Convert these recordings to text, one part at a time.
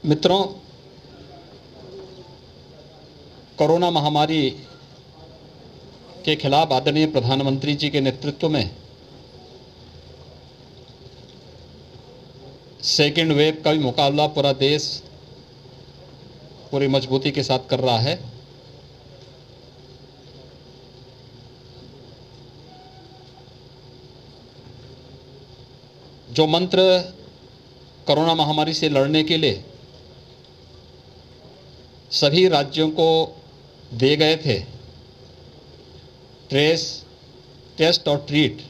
मित्रों, कोरोना महामारी के खिलाफ आदरणीय प्रधानमंत्री जी के नेतृत्व में सेकेंड वेव का भी मुकाबला पूरा देश पूरी मजबूती के साथ कर रहा है। जो मंत्र कोरोना महामारी से लड़ने के लिए सभी राज्यों को दिए गए थे, ट्रेस, टेस्ट और ट्रीट,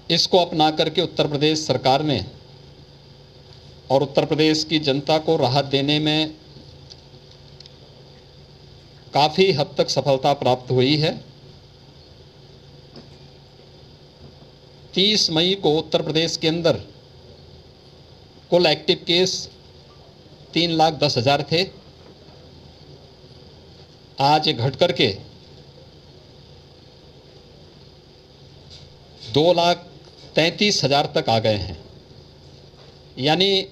इसको अपना करके उत्तर प्रदेश सरकार ने और उत्तर प्रदेश की जनता को राहत देने में काफ़ी हद तक सफलता प्राप्त हुई है। 30 मई को उत्तर प्रदेश के अंदर कुल एक्टिव केस 3,10,000 थे। आज ये घट करके 2,33,000 तक आ गए हैं। यानी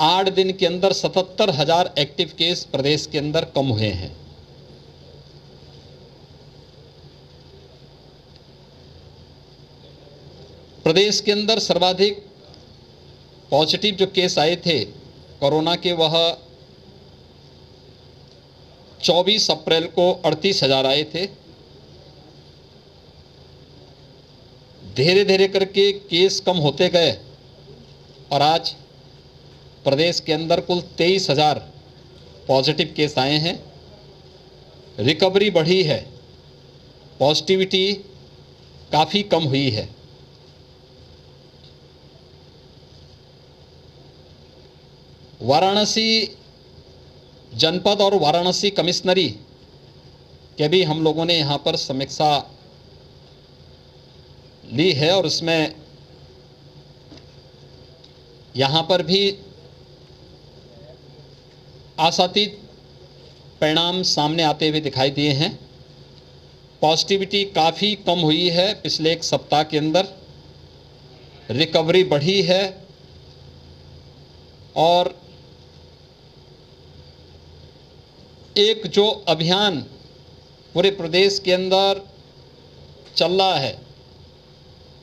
8 दिन के अंदर 77,000 एक्टिव केस प्रदेश के अंदर कम हुए हैं। प्रदेश के अंदर सर्वाधिक पॉजिटिव जो केस आए थे कोरोना के, वह 24 अप्रैल को 38,000 आए थे। धीरे धीरे करके केस कम होते गए और आज प्रदेश के अंदर कुल 23,000 पॉजिटिव केस आए हैं। रिकवरी बढ़ी है, पॉजिटिविटी काफ़ी कम हुई है। वाराणसी जनपद और वाराणसी कमिश्नरी के भी हम लोगों ने यहाँ पर समीक्षा ली है और इसमें यहाँ पर भी आशातीत परिणाम सामने आते हुए दिखाई दिए हैं। पॉजिटिविटी काफ़ी कम हुई है पिछले एक सप्ताह के अंदर, रिकवरी बढ़ी है और एक जो अभियान पूरे प्रदेश के अंदर चल रहा है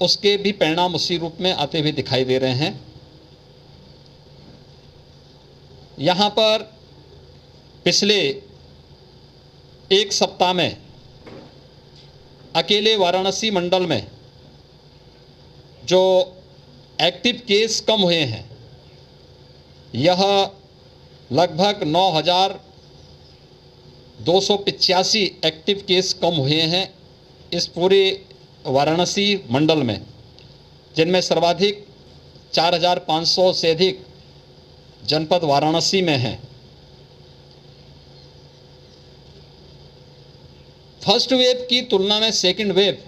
उसके भी परिणाम उसी रूप में आते हुए दिखाई दे रहे हैं। यहाँ पर पिछले एक सप्ताह में अकेले वाराणसी मंडल में जो एक्टिव केस कम हुए हैं, यह लगभग 9,285 एक्टिव केस कम हुए हैं इस पूरे वाराणसी मंडल में, जिनमें सर्वाधिक 4,500 से अधिक जनपद वाराणसी में हैं। फर्स्ट वेव की तुलना में सेकंड वेव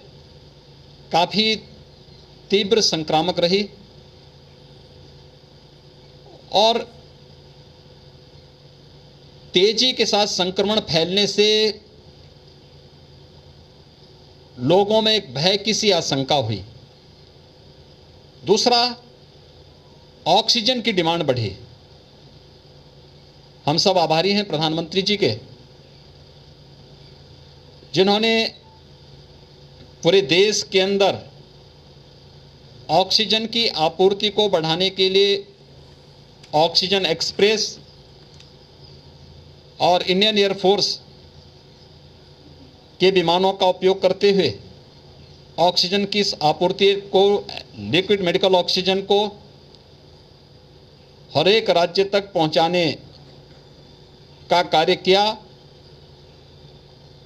काफ़ी तीव्र संक्रामक रही और तेजी के साथ संक्रमण फैलने से लोगों में एक भय की सी आशंका हुई। दूसरा, ऑक्सीजन की डिमांड बढ़ी। हम सब आभारी हैं प्रधानमंत्री जी के, जिन्होंने पूरे देश के अंदर ऑक्सीजन की आपूर्ति को बढ़ाने के लिए ऑक्सीजन एक्सप्रेस और इंडियन एयरफोर्स के विमानों का उपयोग करते हुए ऑक्सीजन की इस आपूर्ति को, लिक्विड मेडिकल ऑक्सीजन को हर एक राज्य तक पहुंचाने का कार्य किया।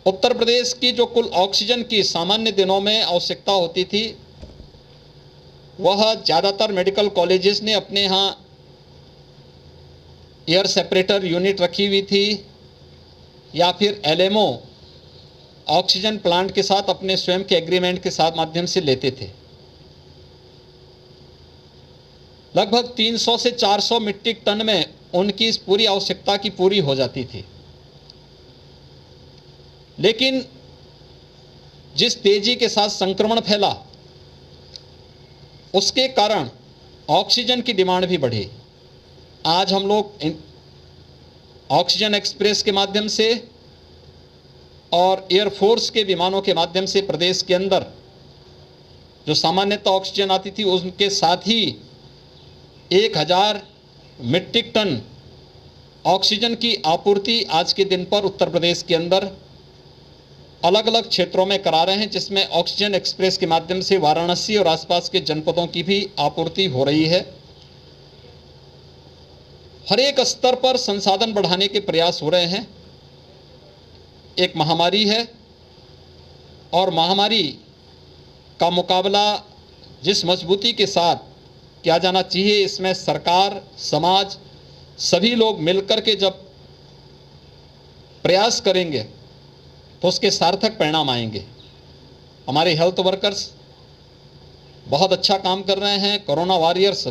उत्तर प्रदेश की जो कुल ऑक्सीजन की सामान्य दिनों में आवश्यकता होती थी, वह ज़्यादातर मेडिकल कॉलेजेस ने अपने यहाँ एयर सेपरेटर यूनिट रखी हुई थी या फिर एलएमओ ऑक्सीजन प्लांट के साथ अपने स्वयं के एग्रीमेंट के साथ माध्यम से लेते थे। लगभग 300 से 400 मीट्रिक टन में उनकी इस पूरी आवश्यकता की पूरी हो जाती थी। लेकिन जिस तेजी के साथ संक्रमण फैला, उसके कारण ऑक्सीजन की डिमांड भी बढ़ी। आज हम लोग ऑक्सीजन एक्सप्रेस के माध्यम से और एयरफोर्स के विमानों के माध्यम से प्रदेश के अंदर जो सामान्यतः ऑक्सीजन आती थी उनके साथ ही 1000 मीट्रिक टन ऑक्सीजन की आपूर्ति आज के दिन पर उत्तर प्रदेश के अंदर अलग अलग क्षेत्रों में करा रहे हैं, जिसमें ऑक्सीजन एक्सप्रेस के माध्यम से वाराणसी और आसपास के जनपदों की भी आपूर्ति हो रही है। हर एक स्तर पर संसाधन बढ़ाने के प्रयास हो रहे हैं। एक महामारी है और महामारी का मुकाबला जिस मजबूती के साथ किया जाना चाहिए, इसमें सरकार, समाज, सभी लोग मिलकर के जब प्रयास करेंगे तो उसके सार्थक परिणाम आएंगे। हमारे हेल्थ वर्कर्स बहुत अच्छा काम कर रहे हैं, कोरोना वॉरियर्स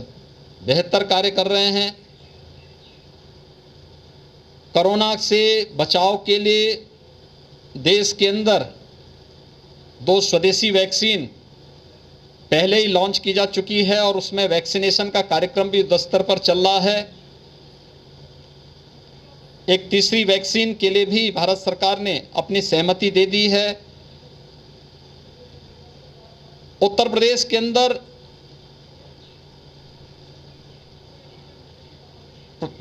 बेहतर कार्य कर रहे हैं। कोरोना से बचाव के लिए देश के अंदर 2 स्वदेशी वैक्सीन पहले ही लॉन्च की जा चुकी है और उसमें वैक्सीनेशन का कार्यक्रम भी युद्ध स्तर पर चल रहा है। एक तीसरी वैक्सीन के लिए भी भारत सरकार ने अपनी सहमति दे दी है। उत्तर प्रदेश के अंदर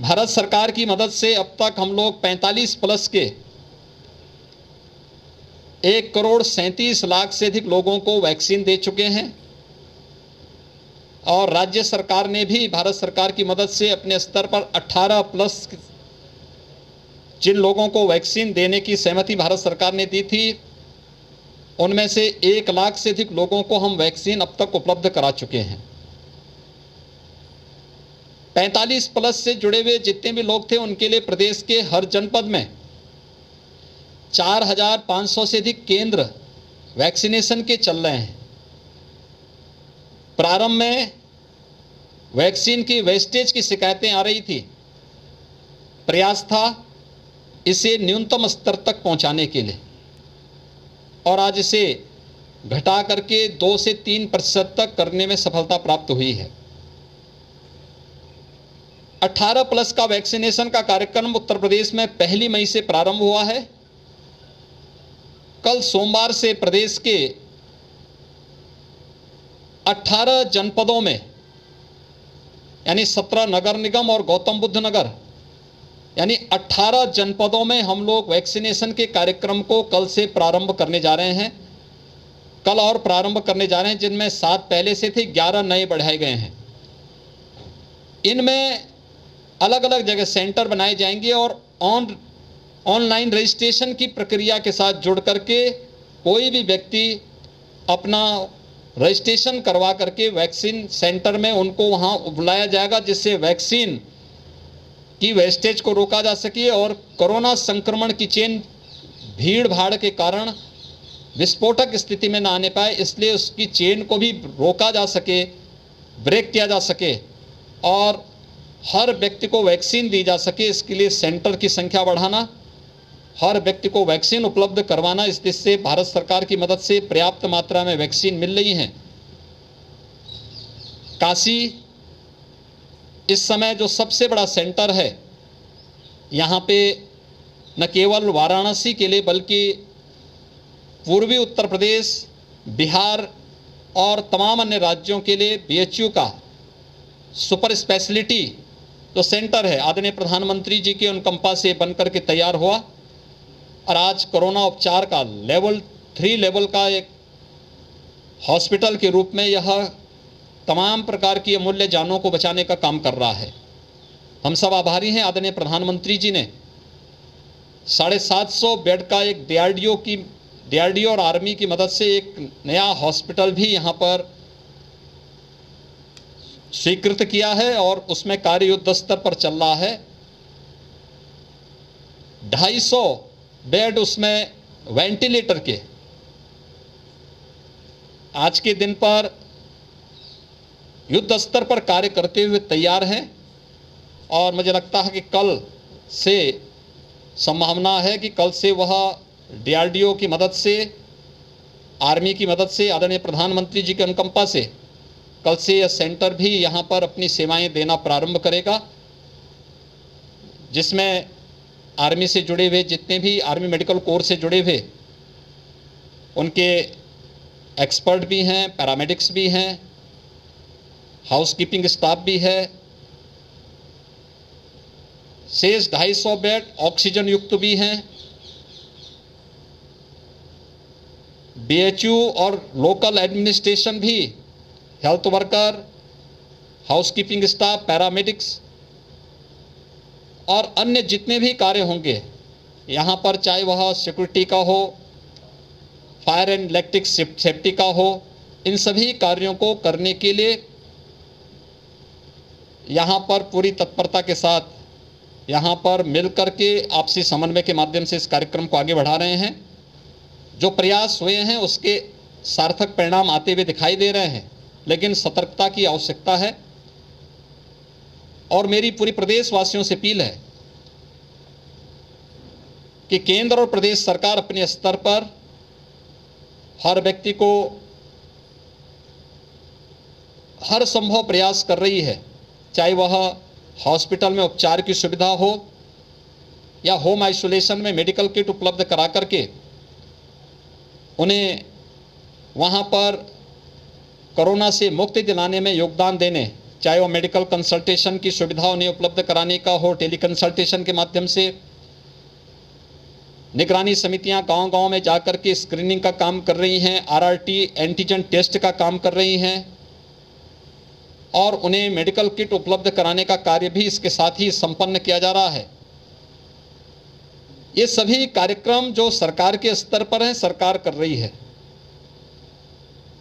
भारत सरकार की मदद से अब तक हम लोग 45 प्लस के 1,37,00,000 से अधिक लोगों को वैक्सीन दे चुके हैं और राज्य सरकार ने भी भारत सरकार की मदद से अपने स्तर पर 18 प्लस जिन लोगों को वैक्सीन देने की सहमति भारत सरकार ने दी थी, उनमें से 1 लाख से अधिक लोगों को हम वैक्सीन अब तक उपलब्ध करा चुके हैं। 45 प्लस से जुड़े हुए जितने भी लोग थे उनके लिए प्रदेश के हर जनपद में 4,500 से अधिक केंद्र वैक्सीनेशन के चल रहे हैं। प्रारंभ में वैक्सीन की वेस्टेज की शिकायतें आ रही थी, प्रयास था इसे न्यूनतम स्तर तक पहुंचाने के लिए और आज इसे घटा करके 2 से 3% तक करने में सफलता प्राप्त हुई है। 18 प्लस का वैक्सीनेशन का कार्यक्रम उत्तर प्रदेश में 1 मई से प्रारंभ हुआ है। कल सोमवार से प्रदेश के 18 जनपदों में यानी 17 नगर निगम और गौतम बुद्ध नगर यानी 18 जनपदों में हम लोग वैक्सीनेशन के कार्यक्रम को कल से प्रारंभ करने जा रहे हैं। कल और प्रारंभ करने जा रहे हैं, जिनमें 7 पहले से थे, 11 नए बढ़ाए गए हैं। इनमें अलग अलग जगह सेंटर बनाए जाएंगे और ऑनलाइन रजिस्ट्रेशन की प्रक्रिया के साथ जुड़ करके कोई भी व्यक्ति अपना रजिस्ट्रेशन करवा करके वैक्सीन सेंटर में उनको वहां बुलाया जाएगा, जिससे वैक्सीन की वेस्टेज को रोका जा सके और कोरोना संक्रमण की चेन भीड़ भाड़ के कारण विस्फोटक स्थिति में ना आने पाए, इसलिए उसकी चेन को भी रोका जा सके, ब्रेक किया जा सके और हर व्यक्ति को वैक्सीन दी जा सके। इसके लिए सेंटर की संख्या बढ़ाना, हर व्यक्ति को वैक्सीन उपलब्ध करवाना, इस दिशा से भारत सरकार की मदद से पर्याप्त मात्रा में वैक्सीन मिल रही है। काशी इस समय जो सबसे बड़ा सेंटर है, यहाँ पे न केवल वाराणसी के लिए बल्कि पूर्वी उत्तर प्रदेश, बिहार और तमाम अन्य राज्यों के लिए बीएचयू का सुपर स्पेशलिटी जो सेंटर है आदरणीय प्रधानमंत्री जी के अनुकंपा से बनकर के तैयार हुआ और आज कोरोना उपचार का लेवल 3 लेवल का एक हॉस्पिटल के रूप में यह तमाम प्रकार की अमूल्य जानों को बचाने का काम कर रहा है। हम सब आभारी हैं, आदरणीय प्रधानमंत्री जी ने 750 बेड का एक डीआरडीओ और आर्मी की मदद से एक नया हॉस्पिटल भी यहाँ पर स्वीकृत किया है और उसमें कार्य युद्ध स्तर पर चल रहा है। 250 बेड उसमें वेंटिलेटर के आज के दिन पर युद्ध स्तर पर कार्य करते हुए तैयार हैं और मुझे लगता है कि कल से संभावना है कि कल से वह डीआरडीओ की मदद से, आर्मी की मदद से, आदरणीय प्रधानमंत्री जी के अनुकंपा से कल से यह सेंटर भी यहाँ पर अपनी सेवाएं देना प्रारंभ करेगा जिसमें आर्मी से जुड़े हुए जितने भी आर्मी मेडिकल कोर्स से जुड़े हुए उनके एक्सपर्ट भी हैं, पैरामेडिक्स भी हैं, हाउसकीपिंग स्टाफ भी है। शेष 250 बेड ऑक्सीजन युक्त भी हैं। बीएचयू और लोकल एडमिनिस्ट्रेशन भी, health worker, housekeeping staff, paramedics और अन्य जितने भी कार्य होंगे यहाँ पर, चाहे वह सिक्योरिटी का हो, फायर एंड इलेक्ट्रिक सेफ्टी का हो, इन सभी कार्यों को करने के लिए यहाँ पर पूरी तत्परता के साथ यहाँ पर मिलकर के आपसी समन्वय के माध्यम से इस कार्यक्रम को आगे बढ़ा रहे हैं। जो प्रयास हुए हैं उसके सार्थक परिणाम आते हुए दिखाई दे रहे हैं, लेकिन सतर्कता की आवश्यकता है। और मेरी पूरी प्रदेशवासियों से अपील है कि केंद्र और प्रदेश सरकार अपने स्तर पर हर व्यक्ति को हर संभव प्रयास कर रही है, चाहे वह हॉस्पिटल में उपचार की सुविधा हो या होम आइसोलेशन में मेडिकल किट उपलब्ध करा करके उन्हें वहाँ पर कोरोना से मुक्ति दिलाने में योगदान देने, चाहे वो मेडिकल कंसल्टेशन की सुविधा उन्हें उपलब्ध कराने का हो, टेली कंसल्टेशन के माध्यम से निगरानी समितियां गांव-गांव में जाकर के स्क्रीनिंग का काम कर रही हैं, आरआरटी एंटीजन टेस्ट का काम कर रही हैं और उन्हें मेडिकल किट उपलब्ध कराने का कार्य भी इसके साथ ही संपन्न किया जा रहा है। ये सभी कार्यक्रम जो सरकार के स्तर पर हैं, सरकार कर रही है,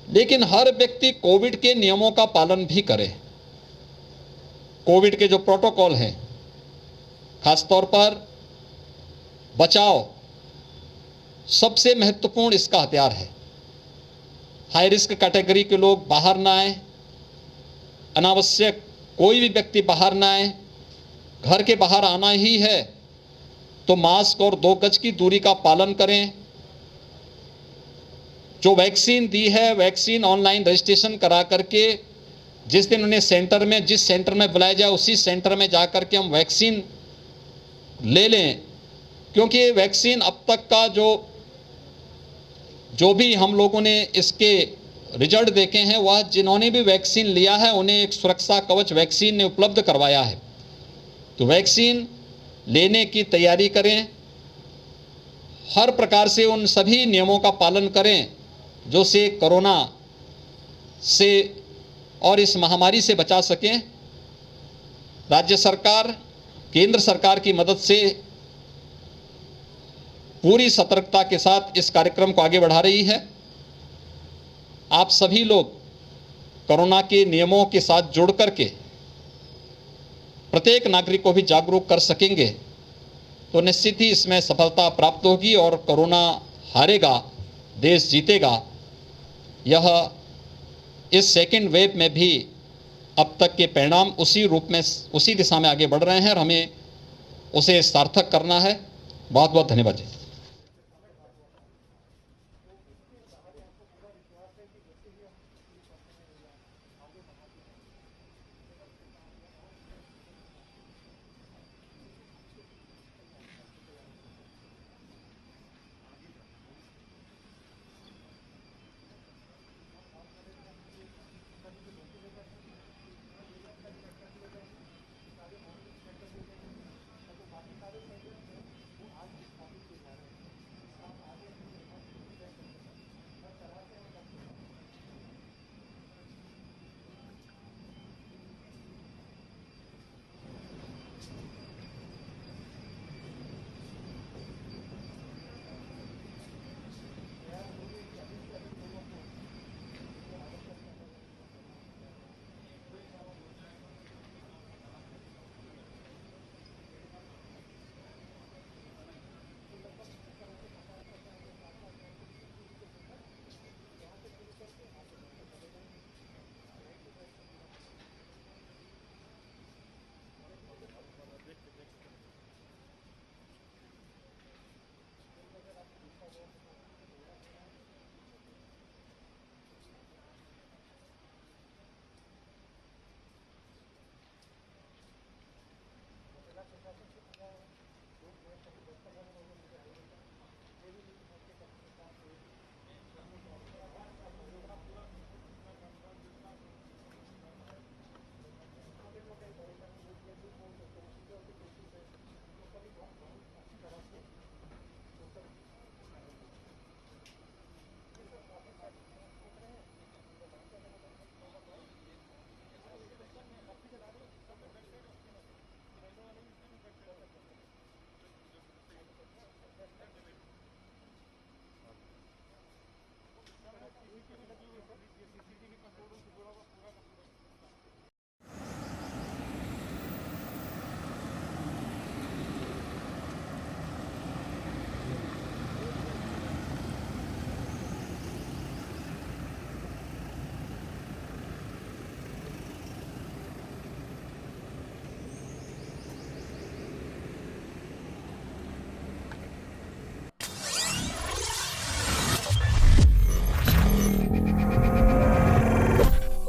लेकिन हर व्यक्ति कोविड के नियमों का पालन भी करे। कोविड के जो प्रोटोकॉल हैं, खासतौर पर बचाव सबसे महत्वपूर्ण इसका हथियार है। हाई रिस्क कैटेगरी के लोग बाहर ना आए, अनावश्यक कोई भी व्यक्ति बाहर ना आए। घर के बाहर आना ही है तो मास्क और 2 गज की दूरी का पालन करें। जो वैक्सीन दी है, वैक्सीन ऑनलाइन रजिस्ट्रेशन करा करके जिस दिन उन्हें सेंटर में, जिस सेंटर में बुलाया जाए उसी सेंटर में जा कर के हम वैक्सीन ले लें, क्योंकि वैक्सीन अब तक का जो भी हम लोगों ने इसके रिजल्ट देखे हैं, वह जिन्होंने भी वैक्सीन लिया है उन्हें एक सुरक्षा कवच वैक्सीन ने उपलब्ध करवाया है। तो वैक्सीन लेने की तैयारी करें, हर प्रकार से उन सभी नियमों का पालन करें जो से कोरोना से और इस महामारी से बचा सकें। राज्य सरकार, केंद्र सरकार की मदद से पूरी सतर्कता के साथ इस कार्यक्रम को आगे बढ़ा रही है। आप सभी लोग कोरोना के नियमों के साथ जुड़ करके प्रत्येक नागरिक को भी जागरूक कर सकेंगे तो निश्चित ही इसमें सफलता प्राप्त होगी और कोरोना हारेगा, देश जीतेगा। यह इस सेकेंड वेव में भी अब तक के परिणाम उसी रूप में, उसी दिशा में आगे बढ़ रहे हैं और हमें उसे सार्थक करना है। बहुत बहुत धन्यवाद जी।